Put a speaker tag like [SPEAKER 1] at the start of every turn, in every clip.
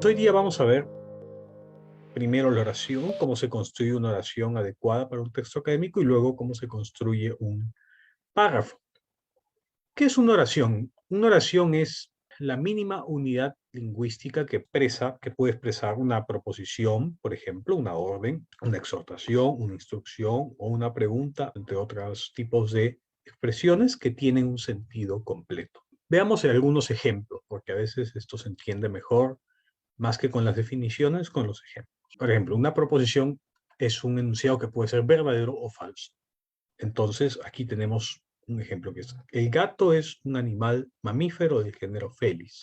[SPEAKER 1] hoy día vamos a ver primero la oración, cómo se construye una oración adecuada para un texto académico y luego cómo se construye un párrafo. ¿Qué es una oración? Una oración es la mínima unidad lingüística que puede expresar una proposición, por ejemplo, una orden, una exhortación, una instrucción o una pregunta, entre otros tipos de expresiones que tienen un sentido completo. Veamos algunos ejemplos, porque a veces esto se entiende mejor, más que con las definiciones, con los ejemplos. Por ejemplo, una proposición es un enunciado que puede ser verdadero o falso. Entonces, aquí tenemos un ejemplo que es: el gato es un animal mamífero del género Felis.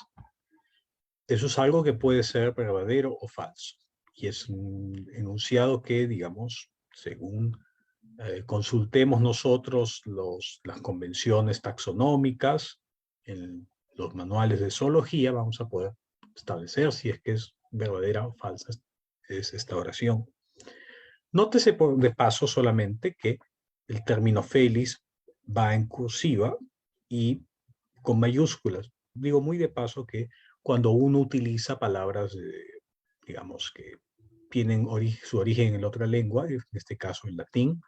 [SPEAKER 1] Eso es algo que puede ser verdadero o falso. Y es un enunciado que, digamos, según consultemos nosotros las convenciones taxonómicas, en los manuales de zoología, vamos a poder establecer si es que es verdadera o falsa es esta oración. Nótese de paso solamente que el término Felis va en cursiva y con mayúsculas. Digo muy de paso que cuando uno utiliza palabras, digamos, que tienen su origen en otra lengua, en este caso el latín,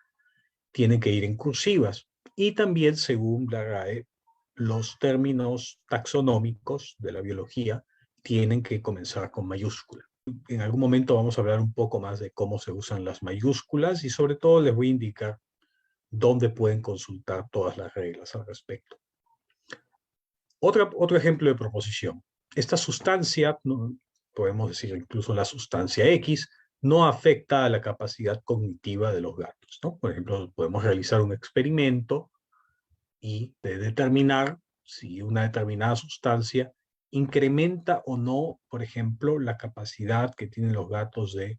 [SPEAKER 1] tienen que ir en cursivas. Y también, según la RAE, los términos taxonómicos de la biología tienen que comenzar con mayúscula. En algún momento vamos a hablar un poco más de cómo se usan las mayúsculas y sobre todo les voy a indicar dónde pueden consultar todas las reglas al respecto. Otro ejemplo de proposición. Esta sustancia, ¿no? Podemos decir incluso la sustancia X, no afecta a la capacidad cognitiva de los gatos, ¿no? Por ejemplo, podemos realizar un experimento y determinar si una determinada sustancia incrementa o no, por ejemplo, la capacidad que tienen los gatos de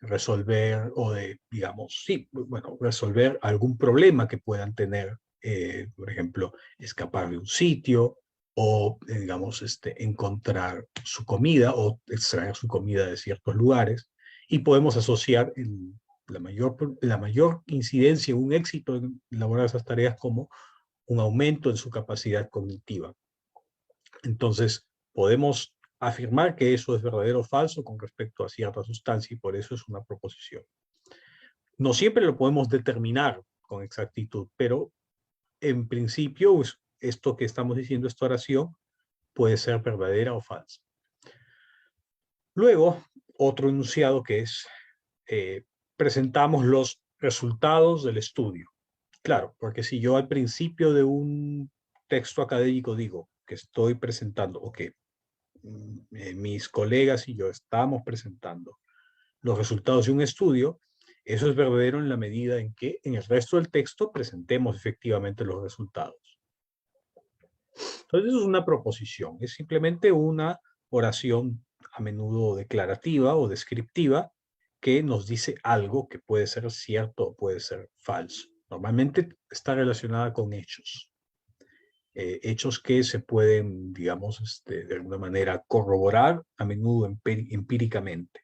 [SPEAKER 1] resolver o de, digamos, sí, bueno, resolver algún problema que puedan tener, por ejemplo, escapar de un sitio o, digamos, encontrar su comida o extraer su comida de ciertos lugares. Y podemos asociar la mayor incidencia, un éxito en elaborar esas tareas como un aumento en su capacidad cognitiva. Entonces, podemos afirmar que eso es verdadero o falso con respecto a cierta sustancia y por eso es una proposición. No siempre lo podemos determinar con exactitud, pero en principio esto que estamos diciendo, esta oración, puede ser verdadera o falsa. Luego, otro enunciado que es, presentamos los resultados del estudio. Claro, porque si yo al principio de un texto académico digo que estoy presentando o que mis colegas y yo estamos presentando los resultados de un estudio, eso es verdadero en la medida en que en el resto del texto presentemos efectivamente los resultados. Entonces, eso es una proposición, es simplemente una oración a menudo declarativa o descriptiva que nos dice algo que puede ser cierto o puede ser falso. Normalmente está relacionada con hechos. Hechos que se pueden, digamos, de alguna manera corroborar, a menudo empíricamente.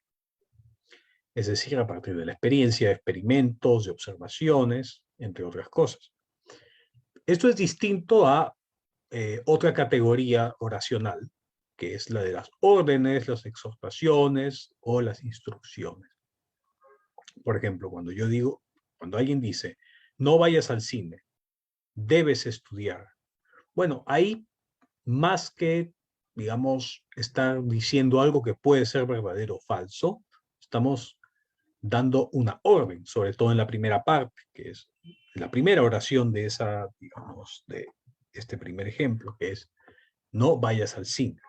[SPEAKER 1] Es decir, a partir de la experiencia, de experimentos, de observaciones, entre otras cosas. Esto es distinto a otra categoría oracional, que es la de las órdenes, las exhortaciones o las instrucciones. Por ejemplo, cuando alguien dice, no vayas al cine, debes estudiar. Bueno, ahí, más que, digamos, estar diciendo algo que puede ser verdadero o falso, estamos dando una orden, sobre todo en la primera parte, que es la primera oración de esa, digamos, de este primer ejemplo, que es, no vayas al cine,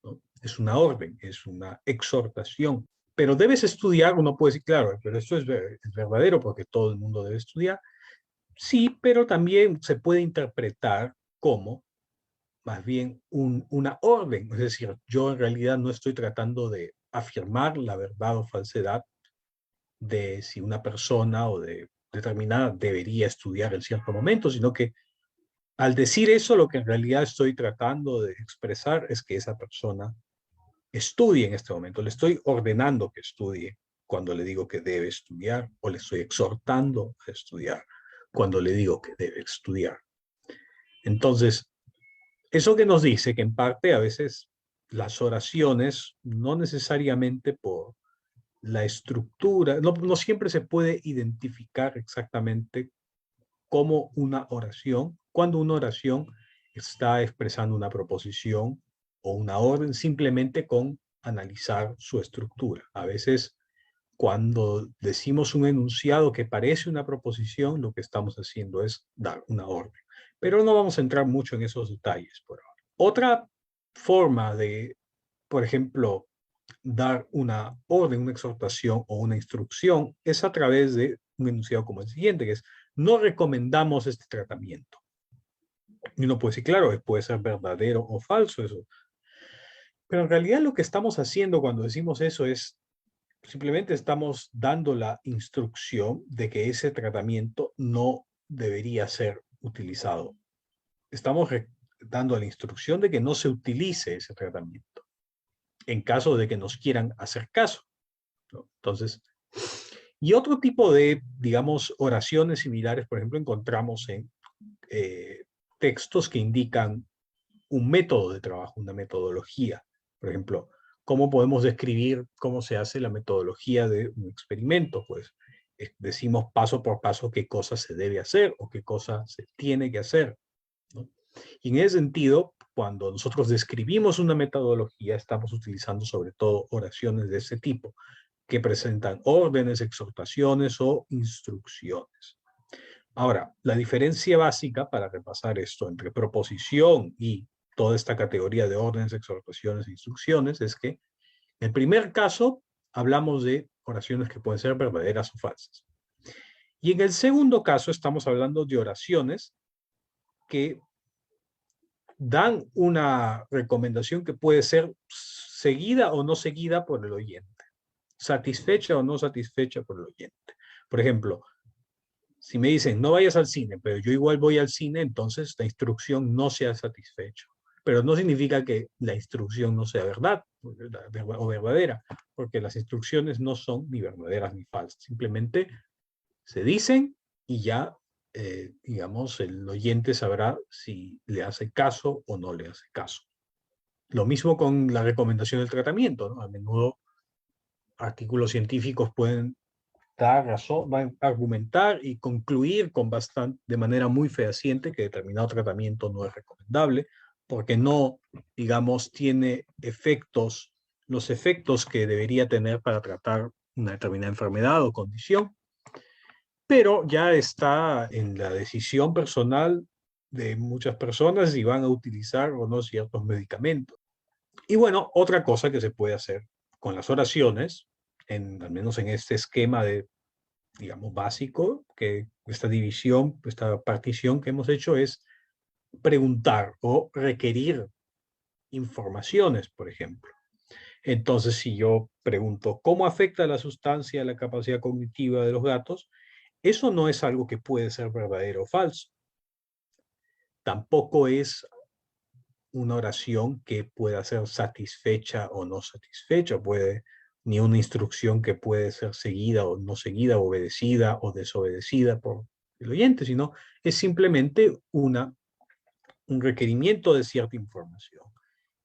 [SPEAKER 1] ¿no? Es una orden, es una exhortación. Pero debes estudiar, uno puede decir, claro, pero esto es verdadero porque todo el mundo debe estudiar. Sí, pero también se puede interpretar como más bien una orden. Es decir, yo en realidad no estoy tratando de afirmar la verdad o falsedad de si una persona o de determinada debería estudiar en cierto momento, sino que al decir eso, lo que en realidad estoy tratando de expresar es que esa persona estudie en este momento. Le estoy ordenando que estudie cuando le digo que debe estudiar, o le estoy exhortando a estudiar cuando le digo que debe estudiar. Entonces, eso que nos dice que en parte a veces las oraciones, no necesariamente por la estructura, no siempre se puede identificar exactamente como una oración, cuando una oración está expresando una proposición o una orden simplemente con analizar su estructura. A veces, cuando decimos un enunciado que parece una proposición, lo que estamos haciendo es dar una orden. Pero no vamos a entrar mucho en esos detalles por ahora. Otra forma de, por ejemplo, dar una orden, una exhortación o una instrucción es a través de un enunciado como el siguiente, que es: no recomendamos este tratamiento. Y uno puede decir, claro, puede ser verdadero o falso eso. Pero en realidad lo que estamos haciendo cuando decimos eso es simplemente estamos dando la instrucción de que ese tratamiento no debería ser utilizado. Estamos dando la instrucción de que no se utilice ese tratamiento en caso de que nos quieran hacer caso, ¿no? Entonces, y otro tipo de, digamos, oraciones similares, por ejemplo, encontramos en textos que indican un método de trabajo, una metodología. Por ejemplo, ¿cómo podemos describir cómo se hace la metodología de un experimento? Pues decimos paso por paso qué cosa se debe hacer o qué cosa se tiene que hacer, ¿no? Y en ese sentido, cuando nosotros describimos una metodología, estamos utilizando sobre todo oraciones de ese tipo, que presentan órdenes, exhortaciones o instrucciones. Ahora, la diferencia básica, para repasar esto, entre proposición y toda esta categoría de órdenes, exhortaciones e instrucciones, es que en el primer caso hablamos de oraciones que pueden ser verdaderas o falsas. Y en el segundo caso estamos hablando de oraciones que dan una recomendación que puede ser seguida o no seguida por el oyente, satisfecha o no satisfecha por el oyente. Por ejemplo, si me dicen no vayas al cine, pero yo igual voy al cine, entonces la instrucción no se ha satisfecho. Pero no significa que la instrucción no sea verdad o verdadera, porque las instrucciones no son ni verdaderas ni falsas. Simplemente se dicen y ya, digamos, el oyente sabrá si le hace caso o no le hace caso. Lo mismo con la recomendación del tratamiento, ¿no? A menudo artículos científicos pueden dar razón, van a argumentar y concluir con de manera muy fehaciente que determinado tratamiento no es recomendable porque no, digamos, tiene efectos, los efectos que debería tener para tratar una determinada enfermedad o condición, pero ya está en la decisión personal de muchas personas si van a utilizar o no ciertos medicamentos. Y bueno, otra cosa que se puede hacer con las oraciones, al menos en este esquema de, digamos, básico, que esta división, esta partición que hemos hecho es preguntar o requerir informaciones, por ejemplo. Entonces, si yo pregunto cómo afecta la sustancia a la capacidad cognitiva de los gatos, eso no es algo que puede ser verdadero o falso. Tampoco es una oración que pueda ser satisfecha o no satisfecha, ni una instrucción que puede ser seguida o no seguida, obedecida o desobedecida por el oyente, sino es simplemente un requerimiento de cierta información.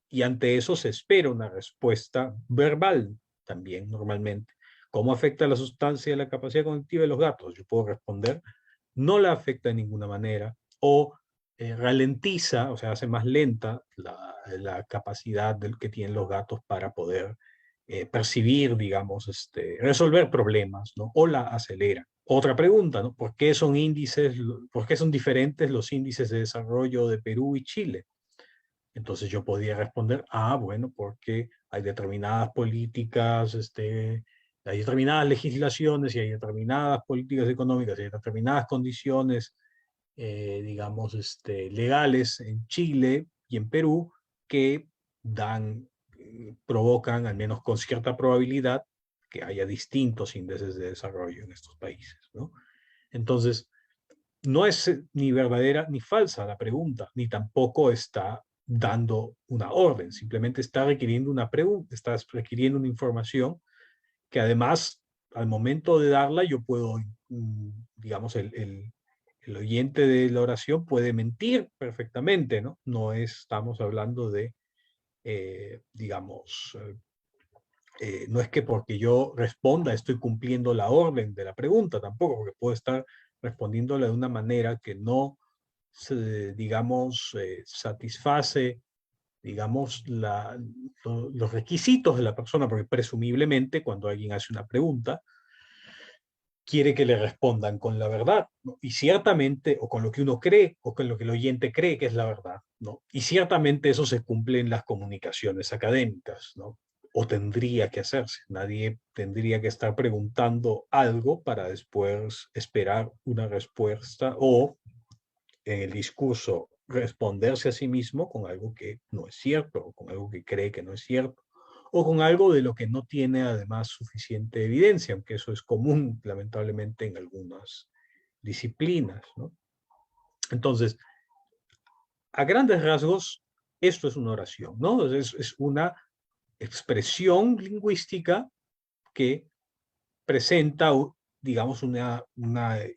[SPEAKER 1] Y ante eso se espera una respuesta verbal también, normalmente. ¿Cómo afecta la sustancia de la capacidad cognitiva de los gatos? Yo puedo responder, no la afecta de ninguna manera, o ralentiza, o sea, hace más lenta la capacidad que tienen los gatos para poder percibir, digamos, resolver problemas, ¿no? O la acelera. Otra pregunta, ¿no? ¿Por qué son diferentes los índices de desarrollo de Perú y Chile? Entonces yo podría responder, bueno, porque hay determinadas políticas, hay determinadas legislaciones y hay determinadas políticas económicas y hay determinadas condiciones, digamos, legales en Chile y en Perú que provocan, al menos con cierta probabilidad, que haya distintos índices de desarrollo en estos países, ¿no? Entonces, no es ni verdadera ni falsa la pregunta, ni tampoco está dando una orden, simplemente está requiriendo una pregunta, está requiriendo una información que además al momento de darla yo puedo, digamos, el oyente de la oración puede mentir perfectamente, ¿no? No estamos hablando de digamos, no es que porque yo responda estoy cumpliendo la orden de la pregunta tampoco, porque puedo estar respondiéndole de una manera que no, digamos, satisface, digamos, los requisitos de la persona, porque presumiblemente cuando alguien hace una pregunta, quiere que le respondan con la verdad, ¿no? Y ciertamente, o con lo que uno cree, o con lo que el oyente cree que es la verdad, ¿no? Y ciertamente eso se cumple en las comunicaciones académicas, ¿no? O tendría que hacerse. Nadie tendría que estar preguntando algo para después esperar una respuesta o en el discurso responderse a sí mismo con algo que no es cierto, o con algo que cree que no es cierto, o con algo de lo que no tiene además suficiente evidencia, aunque eso es común lamentablemente en algunas disciplinas, ¿no? Entonces, a grandes rasgos, esto es una oración, ¿no? Es una expresión lingüística que presenta, digamos, una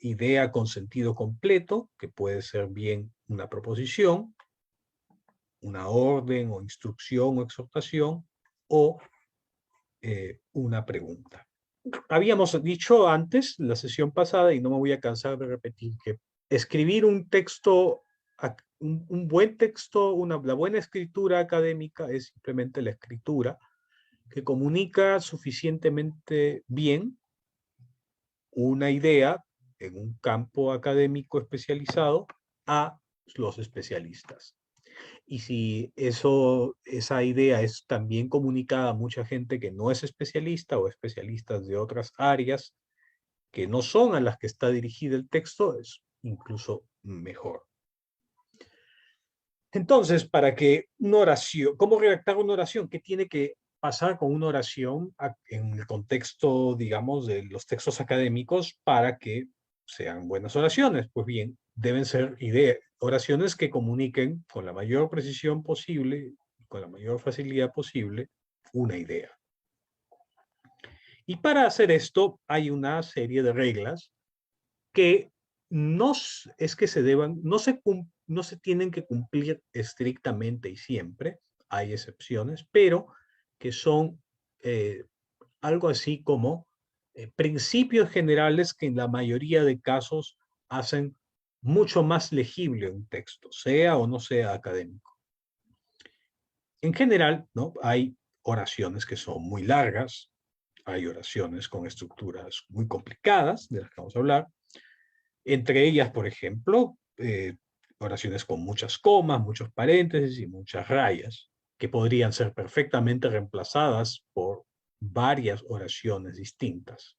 [SPEAKER 1] idea con sentido completo, que puede ser bien una proposición, una orden o instrucción o exhortación, o una pregunta. Habíamos dicho antes, la sesión pasada, y no me voy a cansar de repetir, que escribir un texto, un buen texto, la buena escritura académica es simplemente la escritura que comunica suficientemente bien una idea en un campo académico especializado a los especialistas. Y si esa idea es también comunicada a mucha gente que no es especialista o especialistas de otras áreas que no son a las que está dirigido el texto, es incluso mejor. Entonces, para que una oración, ¿cómo redactar una oración? ¿Qué tiene que pasar con una oración en el contexto, digamos, de los textos académicos para que sean buenas oraciones? Pues bien, deben ser oraciones que comuniquen con la mayor precisión posible, con la mayor facilidad posible, una idea. Y para hacer esto hay una serie de reglas que no es que se deban, no se tienen que cumplir estrictamente y siempre, hay excepciones, pero que son algo así como principios generales que en la mayoría de casos hacen mucho más legible un texto, sea o no sea académico. En general, ¿no? Hay oraciones que son muy largas, hay oraciones con estructuras muy complicadas, de las que vamos a hablar. Entre ellas, por ejemplo, oraciones con muchas comas, muchos paréntesis y muchas rayas, que podrían ser perfectamente reemplazadas por varias oraciones distintas.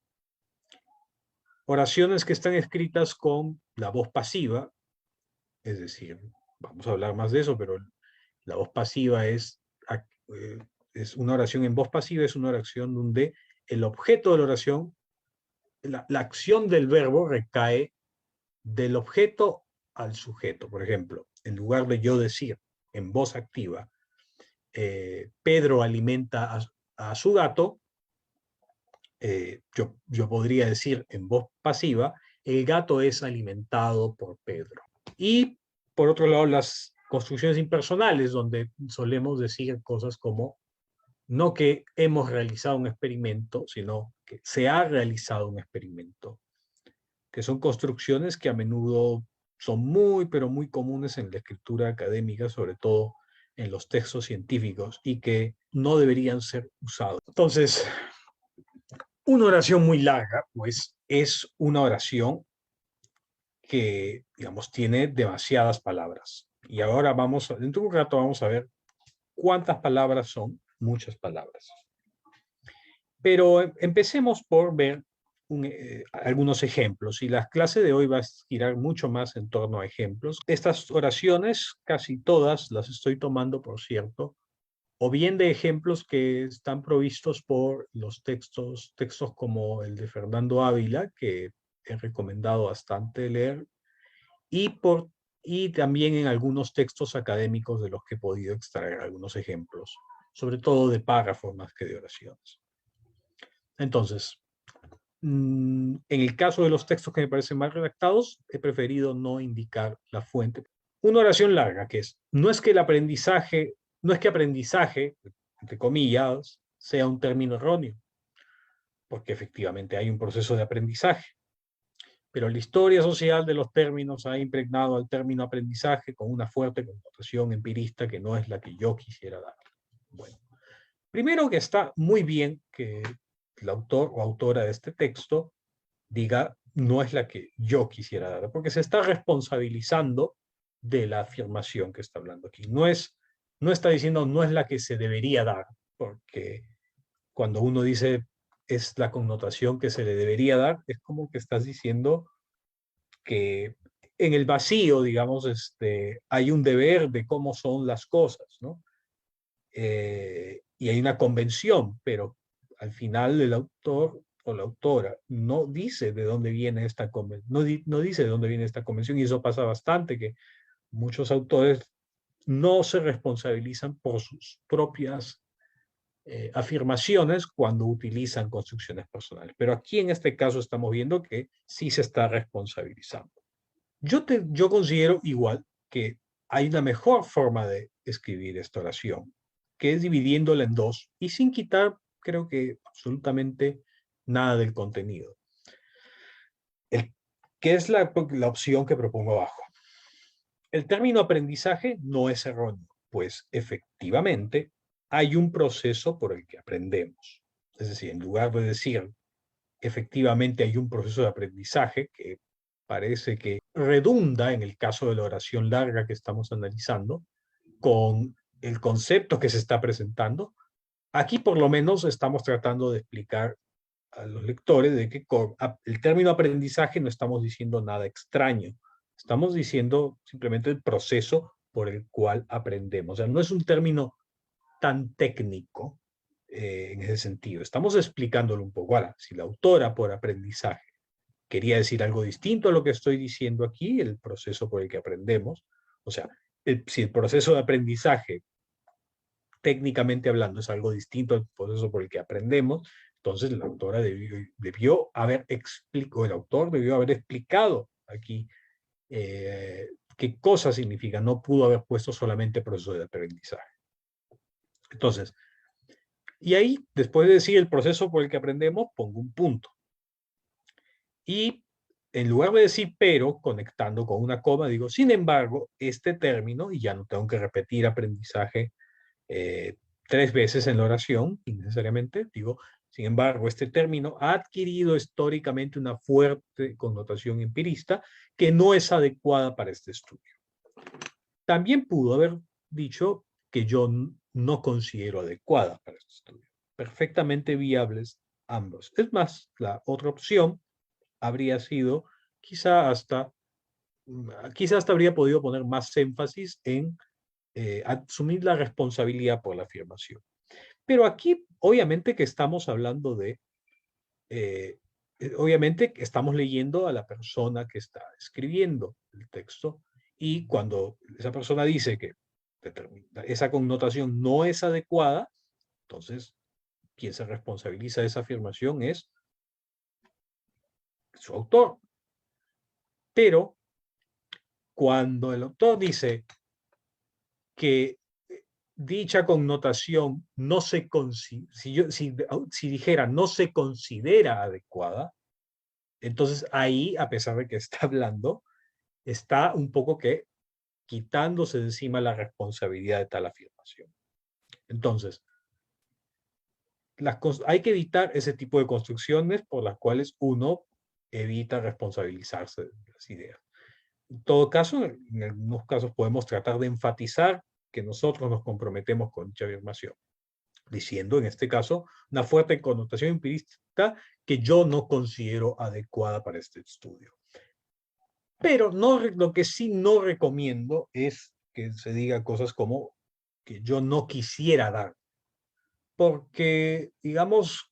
[SPEAKER 1] Oraciones que están escritas con la voz pasiva, es decir, vamos a hablar más de eso, pero la voz pasiva es una oración en voz pasiva, es una oración donde el objeto de la oración, la acción del verbo recae del objeto al sujeto. Por ejemplo, en lugar de yo decir en voz activa, Pedro alimenta a su gato, yo podría decir en voz pasiva, el gato es alimentado por Pedro. Y por otro lado, las construcciones impersonales, donde solemos decir cosas como, no que hemos realizado un experimento, sino que se ha realizado un experimento, que son construcciones que a menudo son muy, pero muy comunes en la escritura académica, sobre todo en los textos científicos, y que no deberían ser usados. Entonces, una oración muy larga, pues, es una oración que, digamos, tiene demasiadas palabras. Y ahora dentro de un rato vamos a ver cuántas palabras son muchas palabras. Pero empecemos por ver algunos ejemplos, y la clase de hoy va a girar mucho más en torno a ejemplos. Estas oraciones, casi todas, las estoy tomando, por cierto, o bien de ejemplos que están provistos por los textos como el de Fernando Ávila, que he recomendado bastante leer, y también en algunos textos académicos de los que he podido extraer algunos ejemplos, sobre todo de párrafos más que de oraciones. Entonces, en el caso de los textos que me parecen mal redactados, he preferido no indicar la fuente. Una oración larga que es, no es que el aprendizaje no es que aprendizaje, entre comillas, sea un término erróneo, porque efectivamente hay un proceso de aprendizaje. Pero la historia social de los términos ha impregnado al término aprendizaje con una fuerte connotación empirista que no es la que yo quisiera dar. Bueno, primero que está muy bien que el autor o autora de este texto diga no es la que yo quisiera dar, porque se está responsabilizando de la afirmación que está hablando aquí. No está diciendo no es la que se debería dar, porque cuando uno dice es la connotación que se le debería dar, es como que estás diciendo que en el vacío, digamos, hay un deber de cómo son las cosas, ¿no? Y hay una convención, pero al final el autor o la autora no dice de dónde viene esta convención, no dice de dónde viene esta convención, y eso pasa bastante, que muchos autores no se responsabilizan por sus propias afirmaciones cuando utilizan construcciones personales. Pero aquí en este caso estamos viendo que sí se está responsabilizando. Yo considero igual que hay una mejor forma de escribir esta oración, que es dividiéndola en dos y sin quitar, creo que absolutamente nada del contenido. ¿Qué es la opción que propongo abajo? El término aprendizaje no es erróneo, pues efectivamente hay un proceso por el que aprendemos. Es decir, en lugar de decir efectivamente hay un proceso de aprendizaje que parece que redunda en el caso de la oración larga que estamos analizando con el concepto que se está presentando. Aquí por lo menos estamos tratando de explicar a los lectores de que con el término aprendizaje no estamos diciendo nada extraño, estamos diciendo simplemente el proceso por el cual aprendemos. O sea, no es un término tan técnico en ese sentido. Estamos explicándolo un poco. Ahora, si la autora por aprendizaje quería decir algo distinto a lo que estoy diciendo aquí, el proceso por el que aprendemos, o sea, si el proceso de aprendizaje, técnicamente hablando, es algo distinto al proceso por el que aprendemos, entonces la autora debió haber explicado, el autor debió haber explicado aquí qué cosa significa, no pudo haber puesto solamente proceso de aprendizaje. Entonces, y ahí, después de decir el proceso por el que aprendemos, pongo un punto. Y en lugar de decir pero, conectando con una coma, digo, sin embargo, este término, y ya no tengo que repetir aprendizaje 3 veces en la oración, innecesariamente, digo, sin embargo, este término ha adquirido históricamente una fuerte connotación empirista que no es adecuada para este estudio. También pudo haber dicho que yo no considero adecuada para este estudio. Perfectamente viables ambos. Es más, la otra opción habría sido quizás hasta habría podido poner más énfasis en asumir la responsabilidad por la afirmación. Pero aquí, obviamente que estamos hablando obviamente que estamos leyendo a la persona que está escribiendo el texto, y cuando esa persona dice que esa connotación no es adecuada, entonces quien se responsabiliza de esa afirmación es su autor. Pero cuando el autor dice que dicha connotación no se si dijera no se considera adecuada, entonces ahí, a pesar de que está hablando, está un poco que quitándose de encima la responsabilidad de tal afirmación. Entonces, hay que evitar ese tipo de construcciones por las cuales uno evita responsabilizarse de las ideas. En todo caso, en algunos casos podemos tratar de enfatizar que nosotros nos comprometemos con dicha afirmación, diciendo en este caso una fuerte connotación empirista que yo no considero adecuada para este estudio. Pero lo que sí no recomiendo es que se diga cosas como que yo no quisiera dar, porque digamos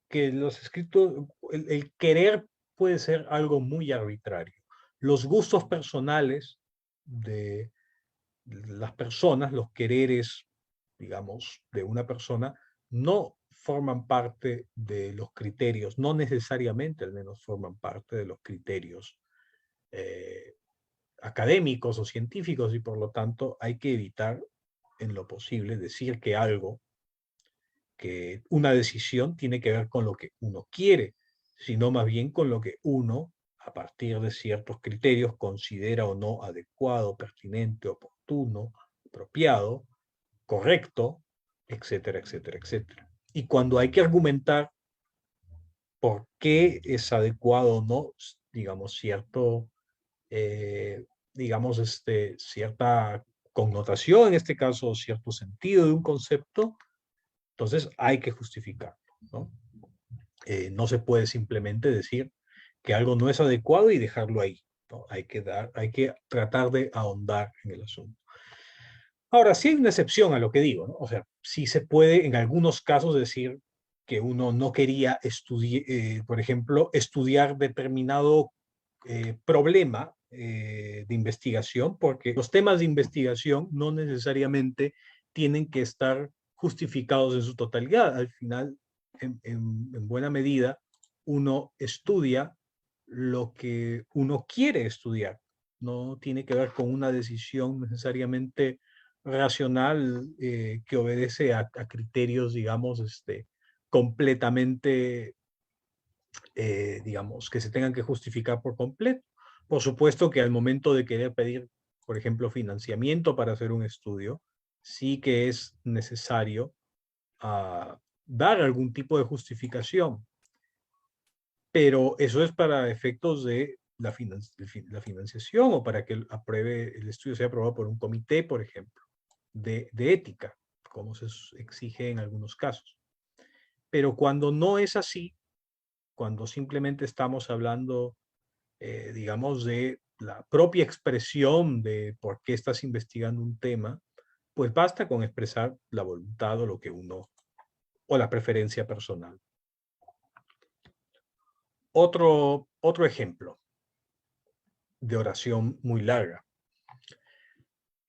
[SPEAKER 1] que los escritos, el querer puede ser algo muy arbitrario. Los gustos personales de las personas, los quereres, digamos, de una persona, no forman parte de los criterios, no necesariamente al menos forman parte de los criterios eh, académicos o científicos, y por lo tanto hay que evitar en lo posible, decir que que una decisión tiene que ver con lo que uno quiere, sino más bien con lo que uno, a partir de ciertos criterios, considera o no adecuado, pertinente, oportuno, apropiado, correcto, etcétera, etcétera, etcétera. Y cuando hay que argumentar por qué es adecuado o no, digamos, cierta connotación, en este caso, cierto sentido de un concepto, entonces hay que justificarlo, ¿no? No se puede simplemente decir que algo no es adecuado y dejarlo ahí, ¿no? Hay que tratar de ahondar en el asunto. Ahora, sí hay una excepción a lo que digo, ¿no? O sea, sí se puede en algunos casos decir que uno no quería estudiar, por ejemplo, estudiar determinado problema de investigación, porque los temas de investigación no necesariamente tienen que estar justificados en su totalidad. Al final, en buena medida, uno estudia lo que uno quiere estudiar. No tiene que ver con una decisión necesariamente racional que obedece a criterios, digamos, completamente, digamos, que se tengan que justificar por completo. Por supuesto que al momento de querer pedir, por ejemplo, financiamiento para hacer un estudio, sí que es necesario dar algún tipo de justificación, pero eso es para efectos de la financiación o para que el estudio sea aprobado por un comité, por ejemplo, de ética, como se exige en algunos casos. Pero cuando no es así, cuando simplemente estamos hablando, digamos, de la propia expresión de por qué estás investigando un tema, pues basta con expresar la voluntad o lo que uno, o la preferencia personal. Otro ejemplo de oración muy larga.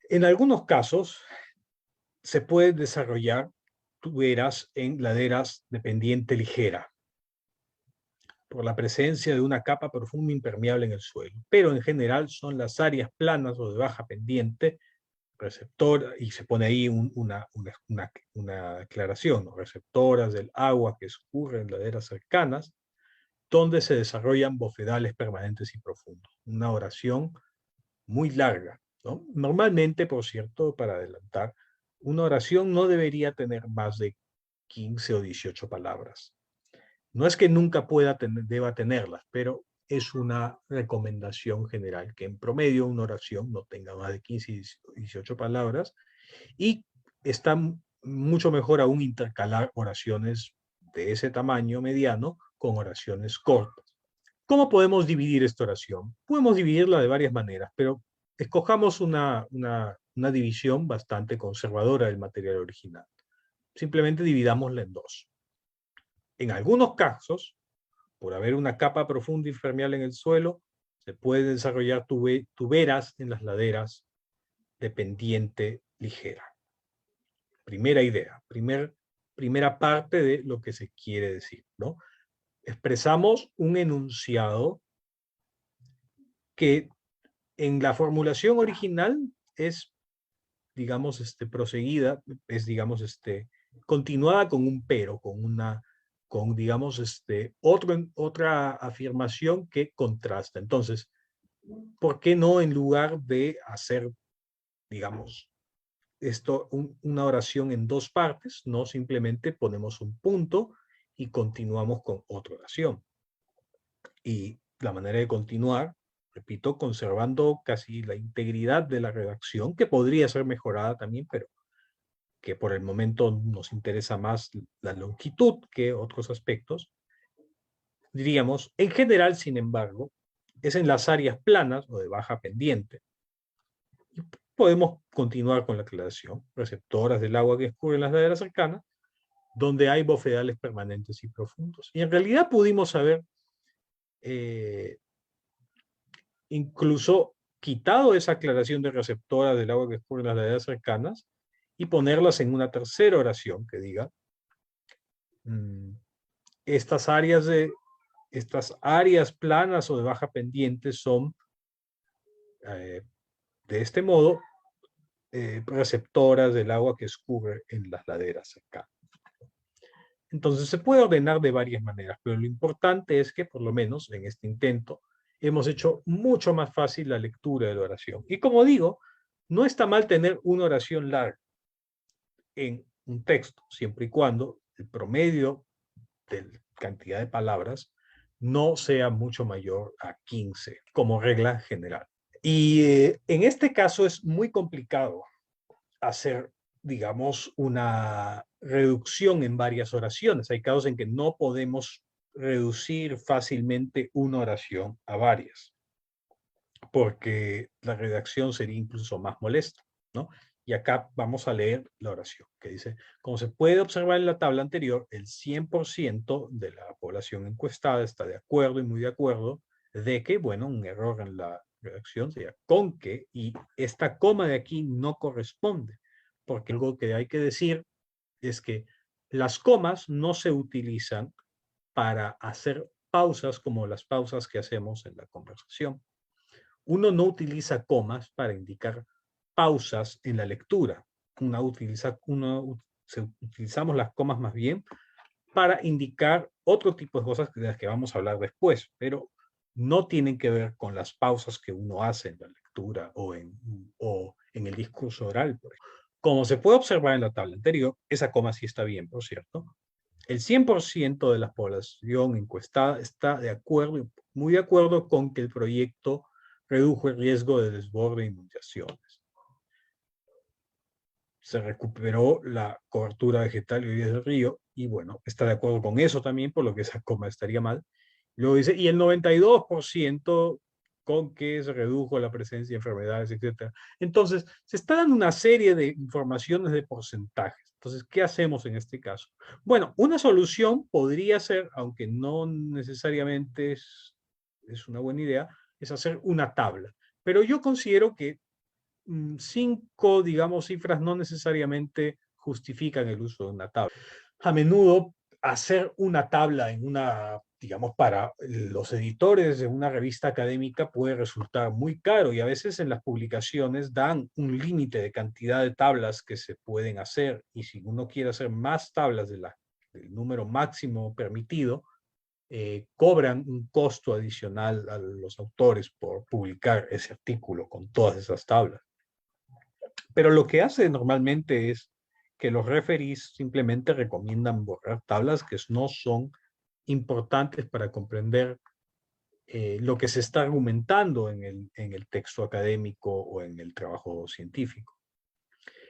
[SPEAKER 1] En algunos casos se puede desarrollar tuberas en laderas de pendiente ligera por la presencia de una capa profunda impermeable en el suelo, pero en general son las áreas planas o de baja pendiente receptor, y se pone ahí una aclaración, ¿no? Receptoras del agua que escurre en laderas cercanas, donde se desarrollan bofedales permanentes y profundos. Una oración muy larga, ¿no? Normalmente, por cierto, para adelantar, una oración no debería tener más de 15 o 18 palabras. No es que nunca deba tenerlas, pero es una recomendación general que en promedio una oración no tenga más de 15 o 18 palabras, y está mucho mejor aún intercalar oraciones de ese tamaño mediano con oraciones cortas. ¿Cómo podemos dividir esta oración? Podemos dividirla de varias maneras, pero escojamos una división bastante conservadora del material original. Simplemente dividámosla en dos. En algunos casos, por haber una capa profunda y impermeable en el suelo, se pueden desarrollar tuberas en las laderas de pendiente ligera. Primera idea, primera parte de lo que se quiere decir, ¿no? Expresamos un enunciado que en la formulación original es, digamos, proseguida, es, digamos, continuada con un pero, digamos, otra afirmación que contrasta. Entonces, ¿por qué no en lugar de hacer, digamos, una oración en dos partes, no simplemente ponemos un punto y continuamos con otra oración? Y la manera de continuar, repito, conservando casi la integridad de la redacción, que podría ser mejorada también, pero que por el momento nos interesa más la longitud que otros aspectos. Diríamos, en general, sin embargo, es en las áreas planas o de baja pendiente. Y podemos continuar con la aclaración. Receptoras del agua que escurre en las laderas cercanas, donde hay bofedales permanentes y profundos. Y en realidad pudimos haber incluso quitado esa aclaración de receptoras del agua que escurre en las laderas cercanas y ponerlas en una tercera oración que diga estas áreas planas o de baja pendiente son de este modo receptoras del agua que escurre en las laderas cercanas. Entonces se puede ordenar de varias maneras, pero lo importante es que por lo menos en este intento hemos hecho mucho más fácil la lectura de la oración. Y como digo, no está mal tener una oración larga en un texto, siempre y cuando el promedio de cantidad de palabras no sea mucho mayor a 15, como regla general. Y en este caso es muy complicado hacer, digamos, una reducción en varias oraciones. Hay casos en que no podemos reducir fácilmente una oración a varias, porque la redacción sería incluso más molesta, ¿no? Y acá vamos a leer la oración, que dice, como se puede observar en la tabla anterior, el 100% de la población encuestada está de acuerdo y muy de acuerdo de que, bueno, un error en la redacción sería con que, y esta coma de aquí no corresponde, porque algo que hay que decir es que las comas no se utilizan para hacer pausas como las pausas que hacemos en la conversación. Uno no utiliza comas para indicar pausas en la lectura. Utilizamos las comas más bien para indicar otro tipo de cosas de las que vamos a hablar después, pero no tienen que ver con las pausas que uno hace en la lectura o en el discurso oral, por ejemplo. Como se puede observar en la tabla anterior, esa coma sí está bien, por cierto. El 100% de la población encuestada está de acuerdo, muy de acuerdo con que el proyecto redujo el riesgo de desborde e inundaciones. Se recuperó la cobertura vegetal y orillas del río, y bueno, está de acuerdo con eso también, por lo que esa coma estaría mal. Luego dice, y el 92% con que se redujo la presencia de enfermedades, etc. Entonces, se está dando una serie de informaciones de porcentajes. Entonces, ¿qué hacemos en este caso? Bueno, una solución podría ser, aunque no necesariamente es una buena idea, es hacer una tabla. Pero yo considero que 5, digamos, cifras no necesariamente justifican el uso de una tabla. A menudo hacer una tabla en una, digamos, para los editores de una revista académica puede resultar muy caro y a veces en las publicaciones dan un límite de cantidad de tablas que se pueden hacer y si uno quiere hacer más tablas del número máximo permitido, cobran un costo adicional a los autores por publicar ese artículo con todas esas tablas. Pero lo que hace normalmente es que los referees simplemente recomiendan borrar tablas que no son importantes para comprender lo que se está argumentando en el texto académico o en el trabajo científico.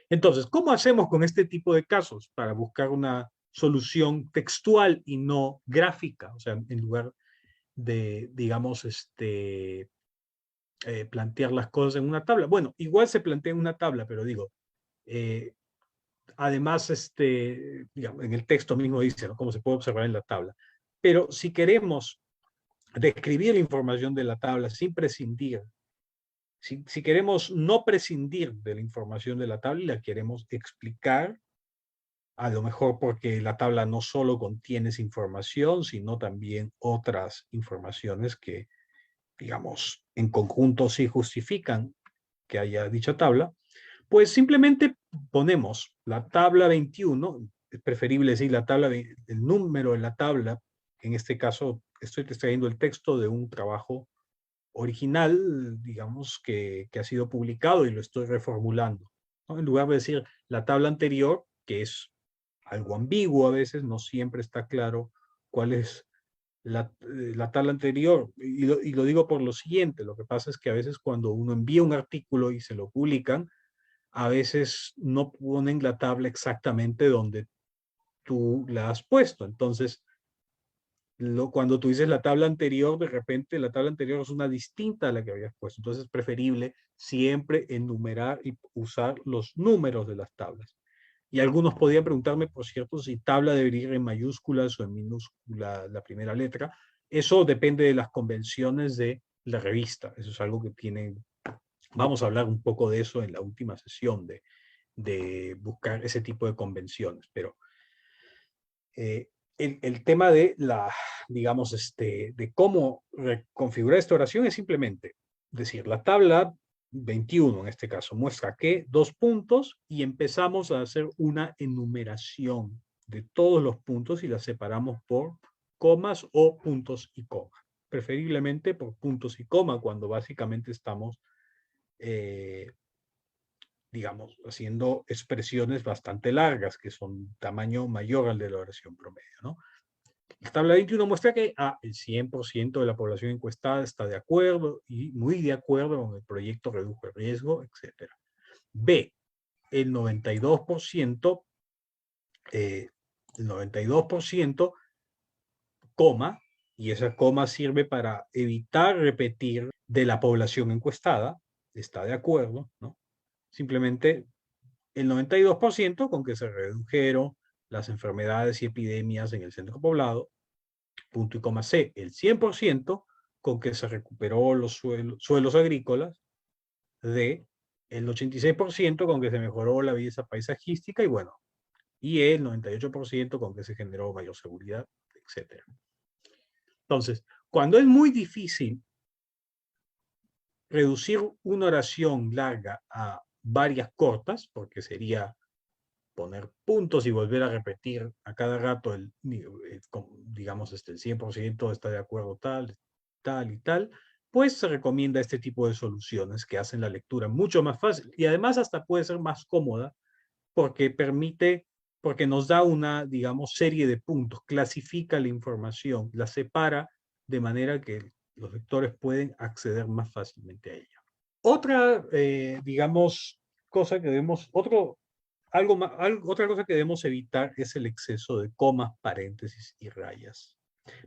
[SPEAKER 1] Entonces, ¿cómo hacemos con este tipo de casos para buscar una solución textual y no gráfica? O sea, en lugar de, digamos, plantear las cosas en una tabla. Bueno, igual se plantea en una tabla, pero digo, eh, además, digamos, en el texto mismo dice, ¿no? Como se puede observar en la tabla. Pero si queremos describir la información de la tabla sin prescindir, si queremos no prescindir de la información de la tabla y la queremos explicar, a lo mejor porque la tabla no solo contiene esa información, sino también otras informaciones que, digamos, en conjunto sí justifican que haya dicha tabla, pues simplemente ponemos la tabla 21, es preferible decir la tabla, el número de la tabla, en este caso estoy extrayendo el texto de un trabajo original, digamos, que ha sido publicado y lo estoy reformulando, ¿no? En lugar de decir la tabla anterior, que es algo ambiguo a veces, no siempre está claro cuál es la tabla anterior, y lo digo por lo siguiente, lo que pasa es que a veces cuando uno envía un artículo y se lo publican, a veces no ponen la tabla exactamente donde tú la has puesto. Entonces, cuando tú dices la tabla anterior, de repente la tabla anterior es una distinta a la que habías puesto. Entonces, es preferible siempre enumerar y usar los números de las tablas. Y algunos podrían preguntarme, por cierto, si tabla debería ir en mayúsculas o en minúscula la primera letra. Eso depende de las convenciones de la revista. Eso es algo que tienen. Vamos a hablar un poco de eso en la última sesión, de buscar ese tipo de convenciones. Pero el tema de digamos, de cómo configurar esta oración es simplemente decir, la tabla 21 en este caso, muestra que 2 puntos y empezamos a hacer una enumeración de todos los puntos y las separamos por comas o puntos y coma. Preferiblemente por puntos y coma cuando básicamente estamos, digamos, haciendo expresiones bastante largas que son tamaño mayor al de la oración promedio, ¿no? La tabla 21 muestra que el 100% de la población encuestada está de acuerdo y muy de acuerdo con el proyecto redujo el riesgo, etc. B, el 92%, el 92%, coma, y esa coma sirve para evitar repetir de la población encuestada, está de acuerdo, ¿no? Simplemente el 92% con que se redujeron las enfermedades y epidemias en el centro poblado, punto y coma C, el 100% con que se recuperó los suelos agrícolas, D, el 86% con que se mejoró la belleza paisajística y bueno, y el 98% con que se generó mayor seguridad, etc. Entonces, cuando es muy difícil reducir una oración larga a varias cortas, porque sería poner puntos y volver a repetir a cada rato digamos, el 100% está de acuerdo tal, tal y tal, pues se recomienda este tipo de soluciones que hacen la lectura mucho más fácil y además hasta puede ser más cómoda porque porque nos da una, digamos, serie de puntos, clasifica la información, la separa de manera que los lectores pueden acceder más fácilmente a ella. Otra, digamos, cosa que debemos, otra cosa que debemos evitar es el exceso de comas, paréntesis y rayas.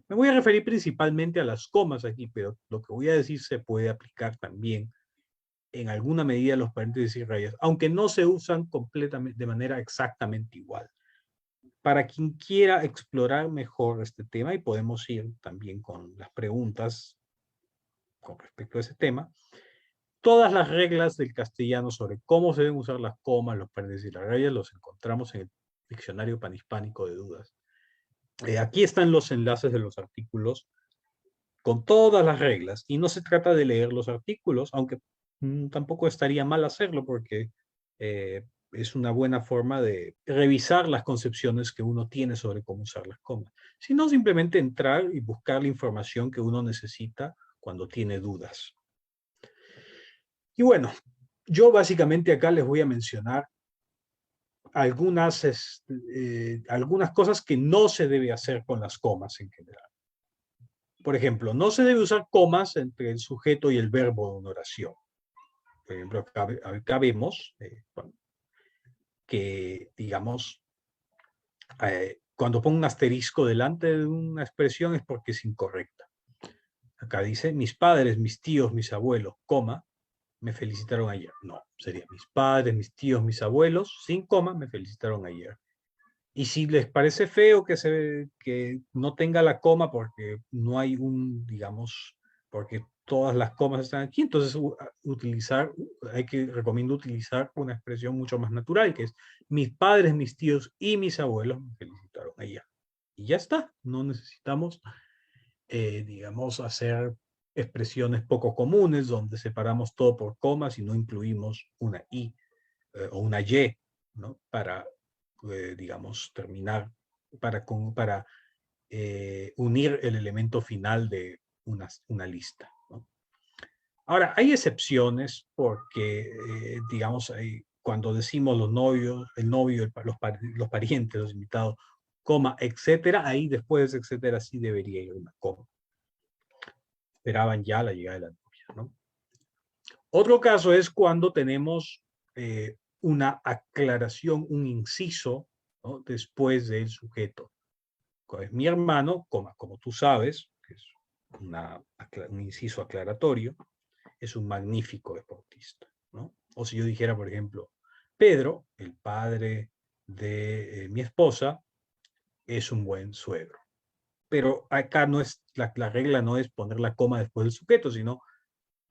[SPEAKER 1] Me voy a referir principalmente a las comas aquí, pero lo que voy a decir se puede aplicar también en alguna medida a los paréntesis y rayas, aunque no se usan completamente de manera exactamente igual. Para quien quiera explorar mejor este tema, y podemos ir también con las preguntas con respecto a ese tema, todas las reglas del castellano sobre cómo se deben usar las comas, los paréntesis y las rayas los encontramos en el Diccionario Panhispánico de Dudas. Aquí están los enlaces de los artículos con todas las reglas y no se trata de leer los artículos, aunque tampoco estaría mal hacerlo porque es una buena forma de revisar las concepciones que uno tiene sobre cómo usar las comas, sino simplemente entrar y buscar la información que uno necesita cuando tiene dudas. Y bueno, yo básicamente acá les voy a mencionar algunas cosas que no se debe hacer con las comas en general. Por ejemplo, no se debe usar comas entre el sujeto y el verbo de una oración. Por ejemplo, acá vemos que, digamos, cuando pongo un asterisco delante de una expresión es porque es incorrecta. Acá dice, mis padres, mis tíos, mis abuelos, coma, me felicitaron ayer. No, sería mis padres, mis tíos, mis abuelos, sin coma, me felicitaron ayer. Y si les parece feo que no tenga la coma porque no hay digamos, porque todas las comas están aquí, entonces recomiendo utilizar una expresión mucho más natural, que es mis padres, mis tíos y mis abuelos me felicitaron ayer. Y ya está, no necesitamos, digamos, hacer expresiones poco comunes donde separamos todo por comas y no incluimos una I o una Y, ¿no? Para digamos, terminar, para unir el elemento final de una lista, ¿no? Ahora, hay excepciones porque, digamos, cuando decimos los novios, el novio, los parientes, los invitados, coma, etcétera, ahí después, etcétera, sí debería ir una coma. Esperaban ya la llegada de la novia, ¿no? Otro caso es cuando tenemos una aclaración, un inciso, ¿no? Después del sujeto. Es mi hermano, como tú sabes, que es un inciso aclaratorio, es un magnífico deportista, ¿no? O si yo dijera, por ejemplo, Pedro, el padre de mi esposa, es un buen suegro. Pero acá no es, la regla no es poner la coma después del sujeto, sino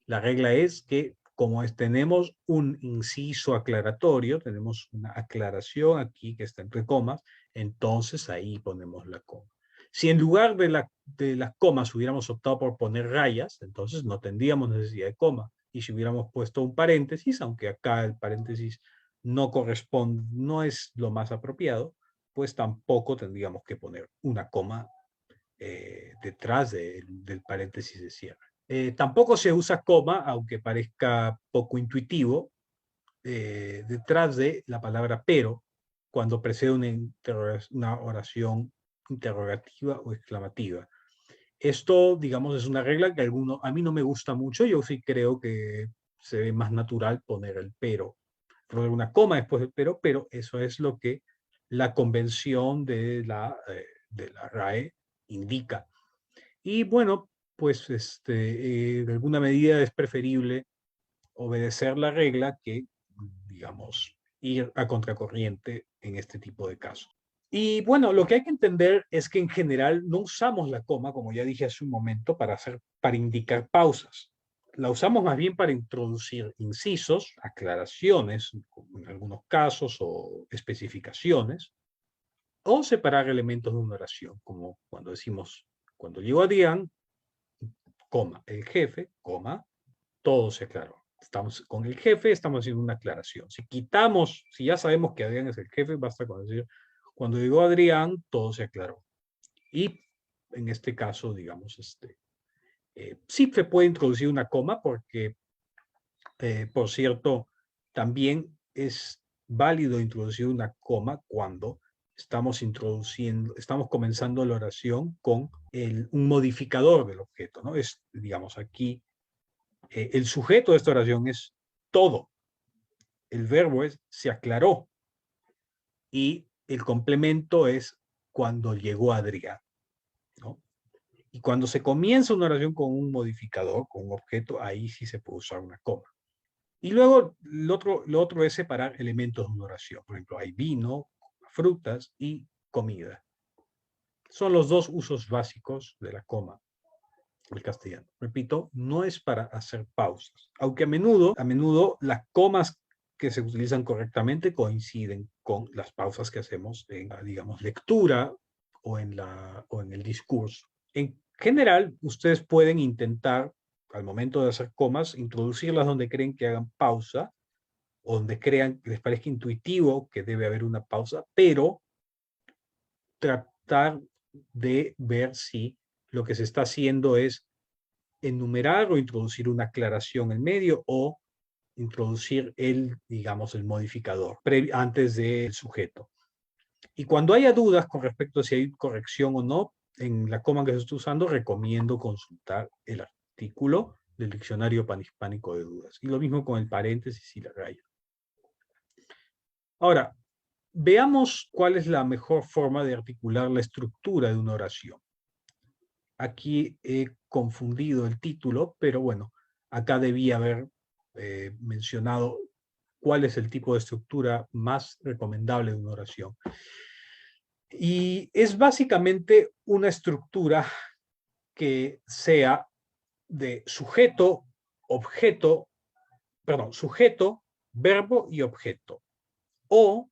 [SPEAKER 1] la regla es que como tenemos un inciso aclaratorio, tenemos una aclaración aquí que está entre comas, entonces ahí ponemos la coma. Si en lugar de las comas hubiéramos optado por poner rayas, entonces no tendríamos necesidad de coma y si hubiéramos puesto un paréntesis, aunque acá el paréntesis no corresponde, no es lo más apropiado, pues tampoco tendríamos que poner una coma detrás del paréntesis de cierre. Tampoco se usa coma, aunque parezca poco intuitivo, detrás de la palabra pero, cuando precede una oración interrogativa o exclamativa. Esto, digamos, es una regla que a mí no me gusta mucho. Yo sí creo que se ve más natural poner el pero, poner una coma después del pero eso es lo que la convención de la RAE indica. Y bueno, pues en alguna medida es preferible obedecer la regla que, digamos, ir a contracorriente en este tipo de casos. Y bueno, lo que hay que entender es que en general no usamos la coma, como ya dije hace un momento, para indicar pausas. La usamos más bien para introducir incisos, aclaraciones, en algunos casos, o especificaciones, o separar elementos de una oración, como cuando decimos, cuando llegó Adrián, coma, el jefe, coma, todo se aclaró. Estamos con el jefe, estamos haciendo una aclaración. Si ya sabemos que Adrián es el jefe, basta con decir, cuando llegó Adrián, todo se aclaró. Y en este caso, digamos, sí se puede introducir una coma porque, por cierto, también es válido introducir una coma cuando estamos comenzando la oración con un modificador del objeto, ¿no? Digamos, aquí el sujeto de esta oración es todo. El verbo es se aclaró. Y el complemento es cuando llegó Adrián, ¿no? Y cuando se comienza una oración con un modificador, con un objeto, ahí sí se puede usar una coma. Y luego lo otro es separar elementos de una oración. Por ejemplo, hay vino, frutas y comida. Son los dos usos básicos de la coma el castellano. Repito, no es para hacer pausas, aunque a menudo las comas que se utilizan correctamente coinciden con las pausas que hacemos en la, digamos, lectura o en el discurso. En general, ustedes pueden intentar, al momento de hacer comas, introducirlas donde creen que hagan pausa, o donde crean que les parezca intuitivo que debe haber una pausa, pero tratar de ver si lo que se está haciendo es enumerar o introducir una aclaración en medio o introducir digamos, el modificador antes del sujeto. Y cuando haya dudas con respecto a si hay corrección o no en la coma que se está usando, recomiendo consultar el artículo del Diccionario Panhispánico de Dudas. Y lo mismo con el paréntesis y la raya. Ahora, veamos cuál es la mejor forma de articular la estructura de una oración. Aquí he confundido el título, pero bueno, acá debía haber mencionado cuál es el tipo de estructura más recomendable de una oración. Y es básicamente una estructura que sea de sujeto, verbo y objeto. O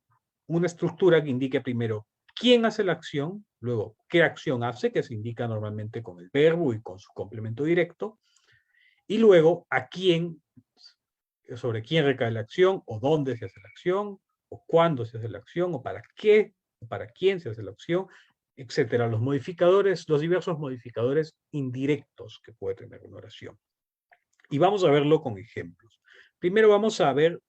[SPEAKER 1] una estructura que indique primero quién hace la acción, luego qué acción hace, que se indica normalmente con el verbo y con su complemento directo, y luego a quién, sobre quién recae la acción, o dónde se hace la acción, o cuándo se hace la acción, o para qué, o para quién se hace la acción, etcétera. Los modificadores, los diversos modificadores indirectos que puede tener una oración. Y vamos a verlo con ejemplos. Primero vamos a ver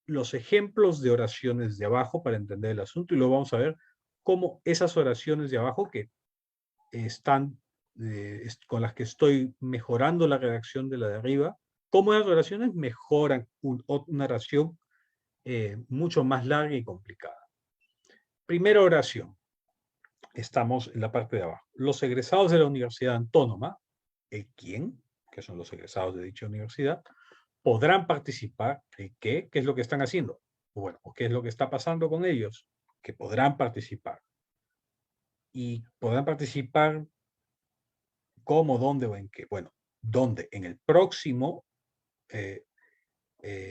[SPEAKER 1] los ejemplos de oraciones de abajo para entender el asunto y luego vamos a ver cómo esas oraciones de abajo que están con las que estoy mejorando la redacción de la de arriba, cómo las oraciones mejoran una oración mucho más larga y complicada. Primera oración. Estamos en la parte de abajo. Los egresados de la Universidad Autónoma, ¿el quién? Que son los egresados de dicha universidad, podrán participar. ¿En qué? ¿Qué es lo que están haciendo? Bueno, ¿qué es lo que está pasando con ellos? Que podrán participar. Y podrán participar cómo, dónde o en qué. Bueno, ¿dónde? En el próximo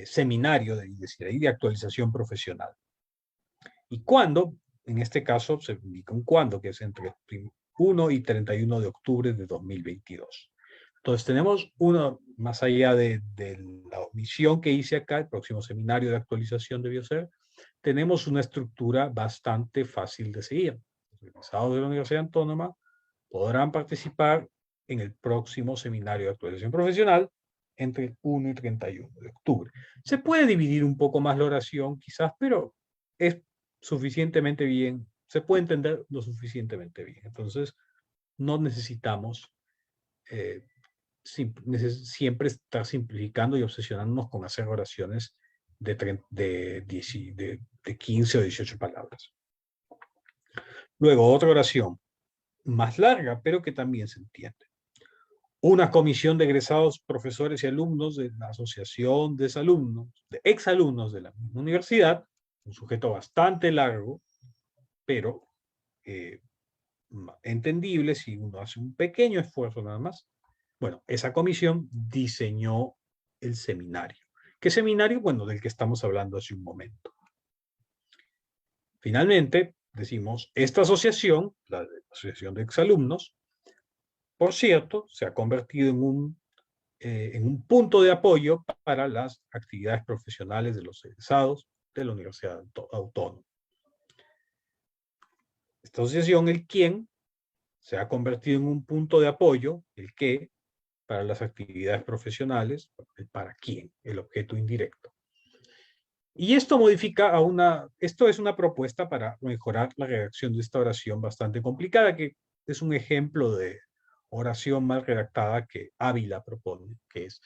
[SPEAKER 1] seminario de diversidad y de actualización profesional. ¿Y cuándo? En este caso se indica un cuándo, que es entre 1 y 31 de octubre de 2022. Entonces tenemos una, más allá de la omisión que hice acá, el próximo seminario de actualización debió ser, tenemos una estructura bastante fácil de seguir. Los egresados de la Universidad Autónoma podrán participar en el próximo seminario de actualización profesional entre el 1 y 31 de octubre. Se puede dividir un poco más la oración, quizás, pero es suficientemente bien, se puede entender lo suficientemente bien. Entonces, no necesitamos eh, siempre estar simplificando y obsesionándonos con hacer oraciones de 15 o 18 palabras. Luego, otra oración más larga, pero que también se entiende. Una comisión de egresados, profesores y alumnos de la Asociación de Exalumnos, de exalumnos de la misma universidad, un sujeto bastante largo, pero entendible si uno hace un pequeño esfuerzo nada más. Bueno, esa comisión diseñó el seminario. ¿Qué seminario? Bueno, del que estamos hablando hace un momento. Finalmente, decimos, esta asociación, la Asociación de Exalumnos, por cierto, se ha convertido en un punto de apoyo para las actividades profesionales de los egresados de la Universidad Autónoma. Esta asociación, el quién, se ha convertido en un punto de apoyo, el qué, para las actividades profesionales, el para quién, el objeto indirecto. Y esto modifica esto es una propuesta para mejorar la redacción de esta oración bastante complicada, que es un ejemplo de oración mal redactada que Ávila propone, que es: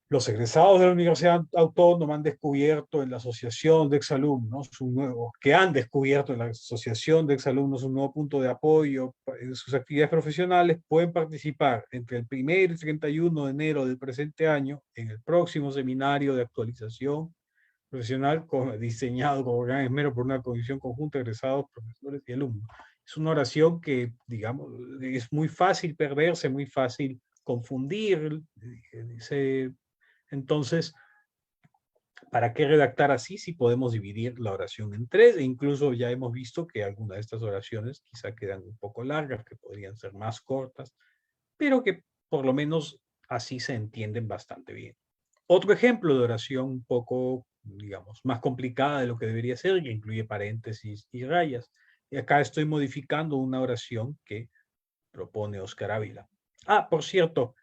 [SPEAKER 1] los egresados de la Universidad Autónoma han descubierto en la Asociación de Exalumnos un nuevo punto de apoyo en sus actividades profesionales. Pueden participar entre el 1 y el 31 de enero del presente año en el próximo seminario de actualización profesional diseñado con gran esmero por una comisión conjunta de egresados, profesores y alumnos. Es una oración que, digamos, es muy fácil perderse, muy fácil confundir. Entonces, ¿para qué redactar así si podemos dividir la oración en tres? E incluso ya hemos visto que algunas de estas oraciones quizá quedan un poco largas, que podrían ser más cortas, pero que por lo menos así se entienden bastante bien. Otro ejemplo de oración un poco, digamos, más complicada de lo que debería ser, que incluye paréntesis y rayas. Y acá estoy modificando una oración que propone Oscar Ávila. Ah, por cierto,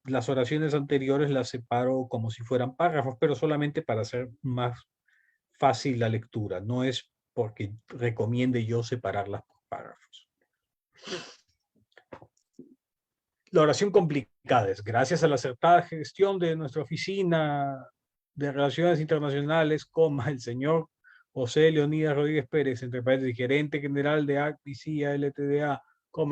[SPEAKER 1] las oraciones anteriores las separo como si fueran párrafos, pero solamente para hacer más fácil la lectura. No es porque recomiende yo separarlas por párrafos. La oración complicada es: gracias a la acertada gestión de nuestra oficina de Relaciones Internacionales, el señor José Leonidas Rodríguez Pérez, entre paréntesis, gerente general de ACPICIA LTDA,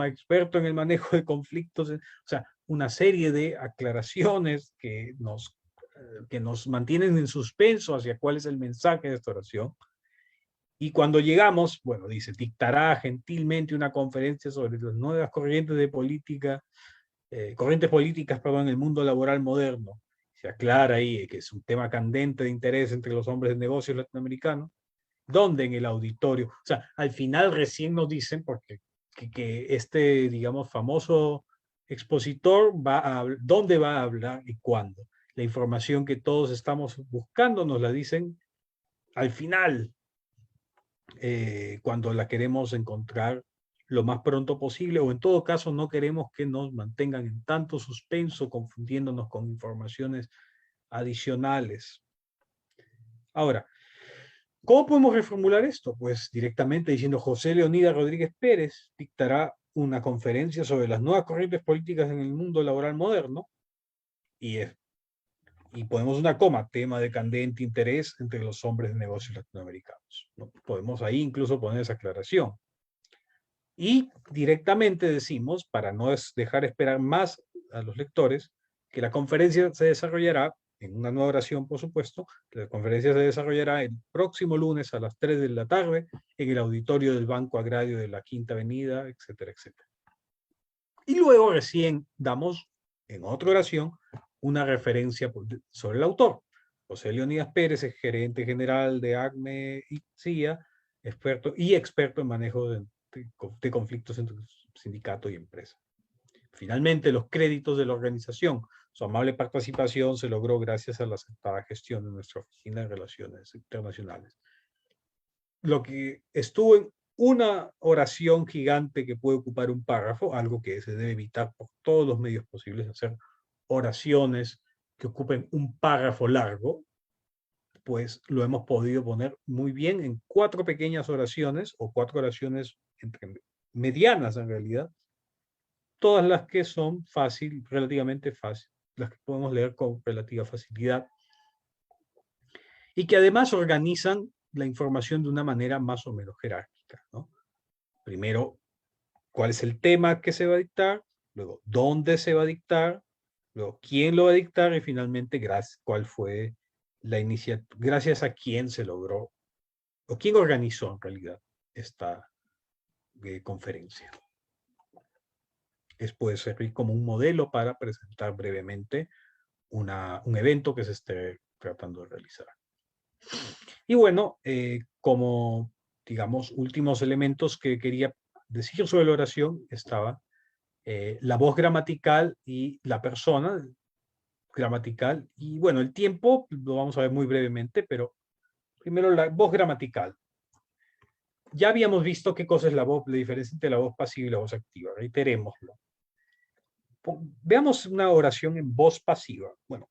[SPEAKER 1] experto en el manejo de conflictos, o sea, una serie de aclaraciones que nos mantienen en suspenso hacia cuál es el mensaje de esta oración. Y cuando llegamos, bueno, dice, dictará gentilmente una conferencia sobre las nuevas corrientes de política corrientes políticas, en el mundo laboral moderno. Se aclara ahí que es un tema candente de interés entre los hombres de negocios latinoamericanos, donde en el auditorio, o sea, al final recién nos dicen, porque que este, digamos, famoso expositor dónde va a hablar y cuándo. La información que todos estamos buscando nos la dicen al final, cuando la queremos encontrar lo más pronto posible, o en todo caso no queremos que nos mantengan en tanto suspenso, confundiéndonos con informaciones adicionales. Ahora, ¿cómo podemos reformular esto? Pues directamente diciendo: José Leonidas Rodríguez Pérez dictará una conferencia sobre las nuevas corrientes políticas en el mundo laboral moderno, y ponemos una coma, tema de candente interés entre los hombres de negocios latinoamericanos. ¿No? Podemos ahí incluso poner esa aclaración. Y directamente decimos, para no dejar esperar más a los lectores, que la conferencia se desarrollará, en una nueva oración por supuesto, que la conferencia se desarrollará el próximo lunes a las 3 de la tarde en el auditorio del Banco Agrario de la Quinta Avenida, etcétera, etcétera. Y luego recién damos, en otra oración, una referencia sobre el autor. José Leonidas Pérez es gerente general de ACME y CIA, experto en manejo de conflictos entre sindicato y empresa. Finalmente, los créditos de la organización. Su amable participación se logró gracias a la acertada gestión de nuestra Oficina de Relaciones Internacionales. Lo que estuvo en una oración gigante que puede ocupar un párrafo, algo que se debe evitar por todos los medios posibles, hacer oraciones que ocupen un párrafo largo, pues lo hemos podido poner muy bien en 4 pequeñas oraciones o 4 oraciones medianas en realidad, todas las que son relativamente fácil, las que podemos leer con relativa facilidad y que además organizan la información de una manera más o menos jerárquica, ¿no? Primero, cuál es el tema que se va a dictar, luego dónde se va a dictar, luego quién lo va a dictar y finalmente cuál fue la iniciativa, gracias a quién se logró o quién organizó en realidad esta conferencia. Puede servir como un modelo para presentar brevemente un evento que se esté tratando de realizar. Y bueno, como, digamos, últimos elementos que quería decir sobre la oración estaba la voz gramatical y la persona gramatical. Y bueno, el tiempo lo vamos a ver muy brevemente, pero primero la voz gramatical. Ya habíamos visto qué cosa es la diferencia entre la voz pasiva y la voz activa. Reiterémoslo. Veamos una oración en voz pasiva. Bueno,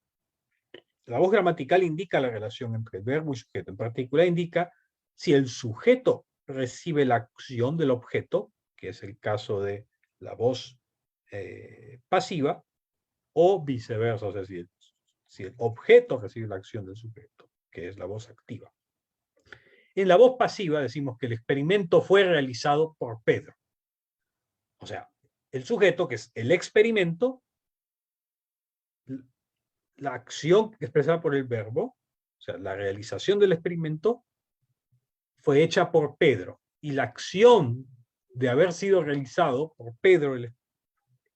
[SPEAKER 1] la voz gramatical indica la relación entre el verbo y sujeto. En particular indica si el sujeto recibe la acción del objeto, que es el caso de la voz pasiva, o viceversa, o sea, si el objeto recibe la acción del sujeto, que es la voz activa. En la voz pasiva decimos que el experimento fue realizado por Pedro. O sea, el sujeto, que es el experimento, la acción expresada por el verbo, o sea, la realización del experimento, fue hecha por Pedro. Y la acción de haber sido realizado por Pedro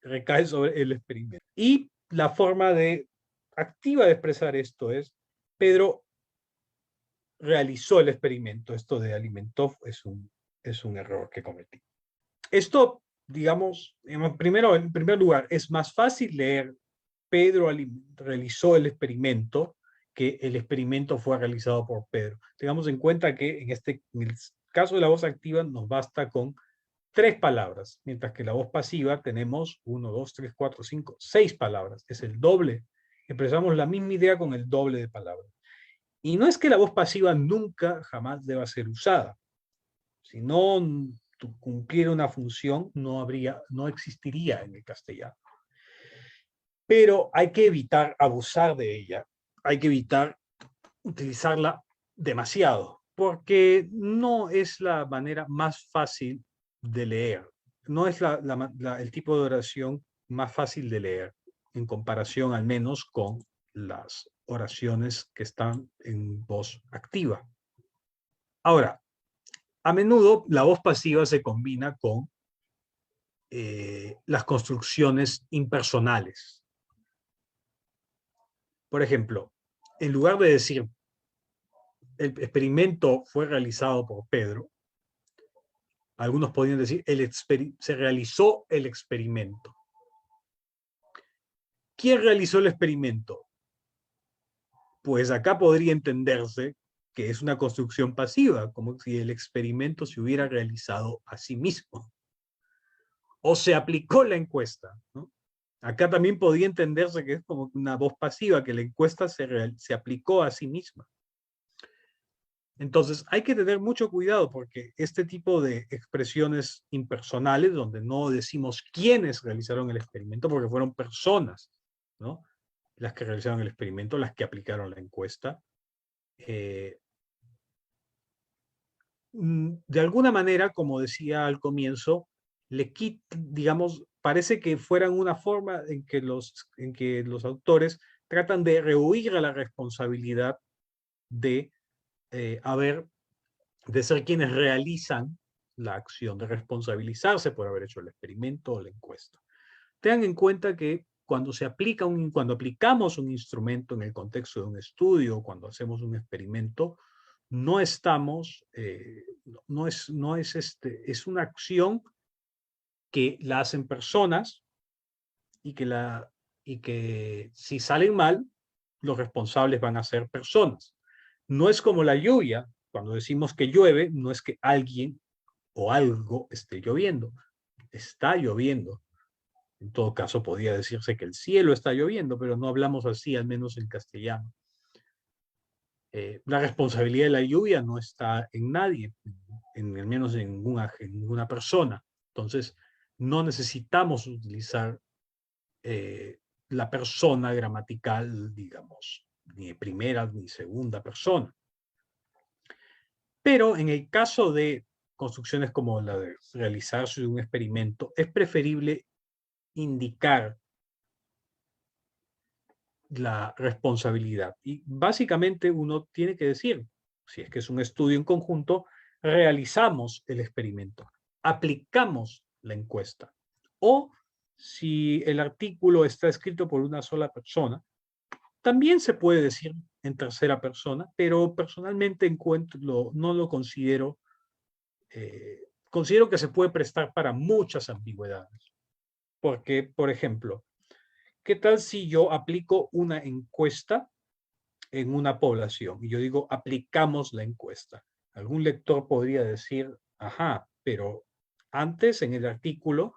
[SPEAKER 1] recae sobre el experimento. Y la forma activa de expresar esto es, Pedro realizó el experimento. Esto de alimentó es un error que cometí. Esto, digamos, en primer lugar, es más fácil leer Pedro realizó el experimento que el experimento fue realizado por Pedro. Tengamos en cuenta que en el caso de la voz activa nos basta con 3 palabras, mientras que la voz pasiva tenemos 1, 2, 3, 4, 5, 6 palabras. Es el doble. Expresamos la misma idea con el doble de palabras. Y no es que la voz pasiva nunca, jamás deba ser usada. Si no cumpliera una función, no existiría en el castellano. Pero hay que evitar abusar de ella. Hay que evitar utilizarla demasiado, porque no es la manera más fácil de leer. No es el tipo de oración más fácil de leer, en comparación al menos con las oraciones que están en voz activa. Ahora, a menudo la voz pasiva se combina con las construcciones impersonales. Por ejemplo, en lugar de decir el experimento fue realizado por Pedro, algunos podrían decir se realizó el experimento. ¿Quién realizó el experimento? Pues acá podría entenderse que es una construcción pasiva, como si el experimento se hubiera realizado a sí mismo. O se aplicó la encuesta, ¿no? Acá también podría entenderse que es como una voz pasiva, que la encuesta se aplicó a sí misma. Entonces, hay que tener mucho cuidado porque este tipo de expresiones impersonales, donde no decimos quiénes realizaron el experimento, porque fueron personas, ¿no?, las que realizaron el experimento, las que aplicaron la encuesta, de alguna manera, como decía al comienzo, digamos, parece que fueran una forma en que los autores tratan de rehuir a la responsabilidad de ser quienes realizan la acción, de responsabilizarse por haber hecho el experimento o la encuesta. Tengan en cuenta que cuando aplicamos un instrumento en el contexto de un estudio, cuando hacemos un experimento, no estamos, es una acción que la hacen personas y que si salen mal, los responsables van a ser personas. No es como la lluvia. Cuando decimos que llueve, no es que alguien o algo esté lloviendo. Está lloviendo. En todo caso, podría decirse que el cielo está lloviendo, pero no hablamos así, al menos en castellano. La responsabilidad de la lluvia no está en nadie, al menos en ninguna persona. Entonces, no necesitamos utilizar la persona gramatical, digamos, ni de primera ni segunda persona. Pero en el caso de construcciones como la de realizarse un experimento, es preferible indicar la responsabilidad. Y básicamente uno tiene que decir, si es que es un estudio en conjunto, realizamos el experimento, aplicamos la encuesta. O si el artículo está escrito por una sola persona, también se puede decir en tercera persona, pero personalmente no lo considero, considero que se puede prestar para muchas ambigüedades. Porque, por ejemplo, ¿qué tal si yo aplico una encuesta en una población? Y yo digo, aplicamos la encuesta. Algún lector podría decir, ajá, pero antes en el artículo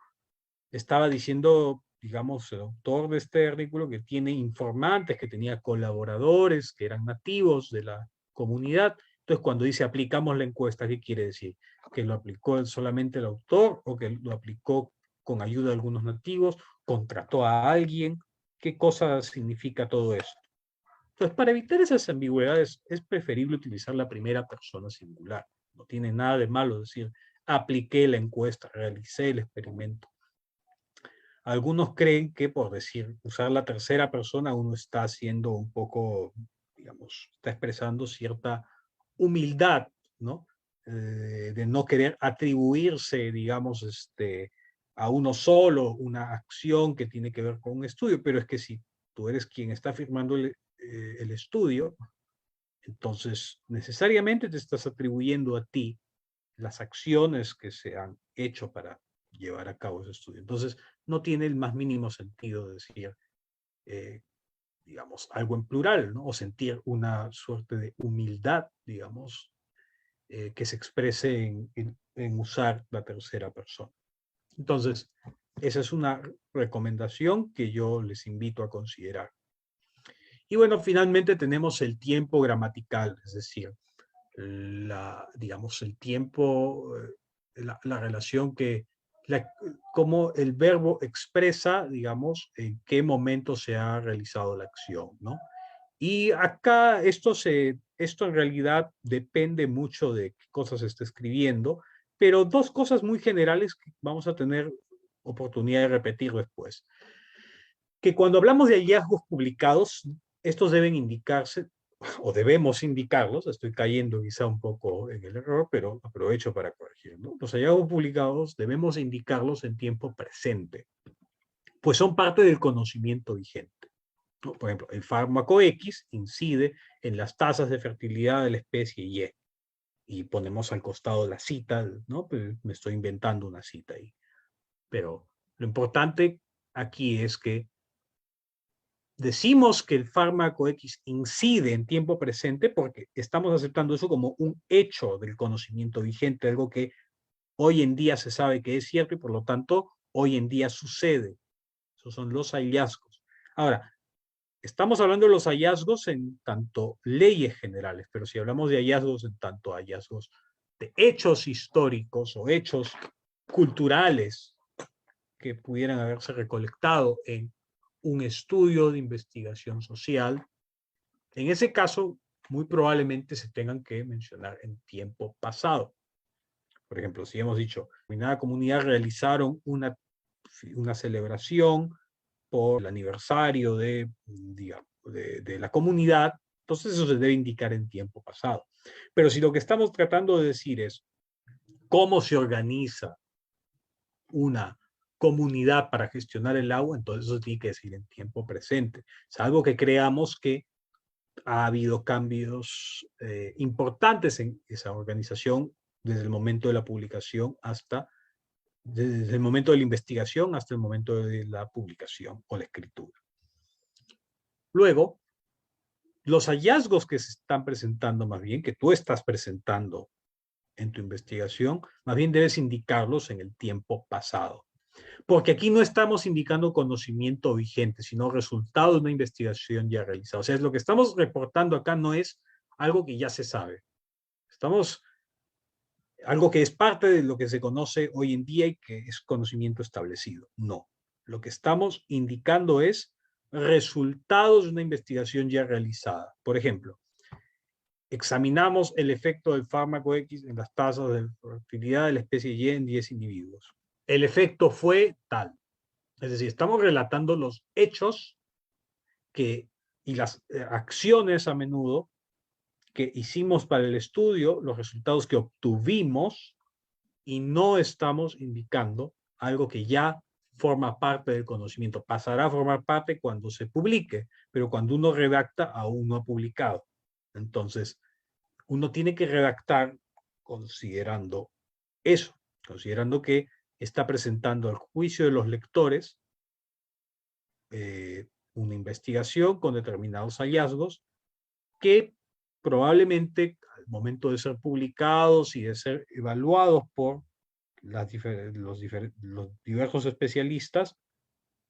[SPEAKER 1] estaba diciendo, digamos, el autor de este artículo que tiene informantes, que tenía colaboradores, que eran nativos de la comunidad. Entonces, cuando dice aplicamos la encuesta, ¿qué quiere decir? ¿Que lo aplicó solamente el autor o que lo aplicó con ayuda de algunos nativos? ¿Contrató a alguien? ¿Qué cosa significa todo esto? Entonces, para evitar esas ambigüedades, es preferible utilizar la primera persona singular. No tiene nada de malo decir, apliqué la encuesta, realicé el experimento. Algunos creen que por decir, usar la tercera persona, uno está haciendo un poco, digamos, está expresando cierta humildad, ¿no? De no querer atribuirse, digamos, a uno solo una acción que tiene que ver con un estudio, pero es que si tú eres quien está firmando el estudio, entonces necesariamente te estás atribuyendo a ti las acciones que se han hecho para llevar a cabo ese estudio. Entonces, no tiene el más mínimo sentido decir, eh, digamos, algo en plural, ¿no? O sentir una suerte de humildad, digamos, que se exprese en usar la tercera persona. Entonces, esa es una recomendación que yo les invito a considerar. Y bueno, finalmente tenemos el tiempo gramatical, es decir, digamos, el tiempo, la relación cómo el verbo expresa, digamos, en qué momento se ha realizado la acción, ¿no? Y acá esto en realidad depende mucho de qué cosas se está escribiendo, pero dos cosas muy generales que vamos a tener oportunidad de repetir después. Que cuando hablamos de hallazgos publicados, estos deben indicarse, o debemos indicarlos, estoy cayendo quizá un poco en el error, pero aprovecho para corregir, ¿no? Los hallazgos publicados debemos indicarlos en tiempo presente, pues son parte del conocimiento vigente, ¿no? Por ejemplo, el fármaco X incide en las tasas de fertilidad de la especie Y, y ponemos al costado la cita, ¿no? Pues me estoy inventando una cita ahí. Pero lo importante aquí es que decimos que el fármaco X incide en tiempo presente porque estamos aceptando eso como un hecho del conocimiento vigente, algo que hoy en día se sabe que es cierto y por lo tanto hoy en día sucede. Esos son los hallazgos. Ahora, estamos hablando de los hallazgos en tanto leyes generales, pero si hablamos de hallazgos en tanto hallazgos de hechos históricos o hechos culturales que pudieran haberse recolectado en un estudio de investigación social. En ese caso, muy probablemente se tengan que mencionar en tiempo pasado. Por ejemplo, si hemos dicho, determinada comunidad realizaron una celebración por el aniversario digamos, de la comunidad, entonces eso se debe indicar en tiempo pasado. Pero si lo que estamos tratando de decir es cómo se organiza una comunidad para gestionar el agua, entonces eso tiene que decir en tiempo presente, salvo que creamos que ha habido cambios importantes en esa organización desde el momento de la publicación hasta desde el momento de la investigación hasta el momento de la publicación o la escritura. Luego, los hallazgos que se están presentando, más bien, que tú estás presentando en tu investigación, más bien debes indicarlos en el tiempo pasado. Porque aquí no estamos indicando conocimiento vigente, sino resultado de una investigación ya realizada. O sea, lo que estamos reportando acá no es algo que ya se sabe. Algo que es parte de lo que se conoce hoy en día y que es conocimiento establecido. No. Lo que estamos indicando es resultados de una investigación ya realizada. Por ejemplo, examinamos el efecto del fármaco X en las tasas de fertilidad de la especie Y en 10 individuos. El efecto fue tal. Es decir, estamos relatando los hechos y las acciones a menudo que hicimos para el estudio, los resultados que obtuvimos, y no estamos indicando algo que ya forma parte del conocimiento. Pasará a formar parte cuando se publique, pero cuando uno redacta aún no ha publicado. Entonces, uno tiene que redactar considerando eso, considerando que está presentando al juicio de los lectores una investigación con determinados hallazgos que probablemente al momento de ser publicados y de ser evaluados por los diversos especialistas,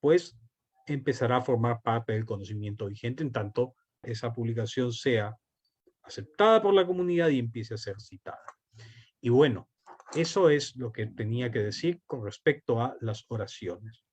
[SPEAKER 1] pues empezará a formar parte del conocimiento vigente en tanto esa publicación sea aceptada por la comunidad y empiece a ser citada. Y bueno, eso es lo que tenía que decir con respecto a las oraciones.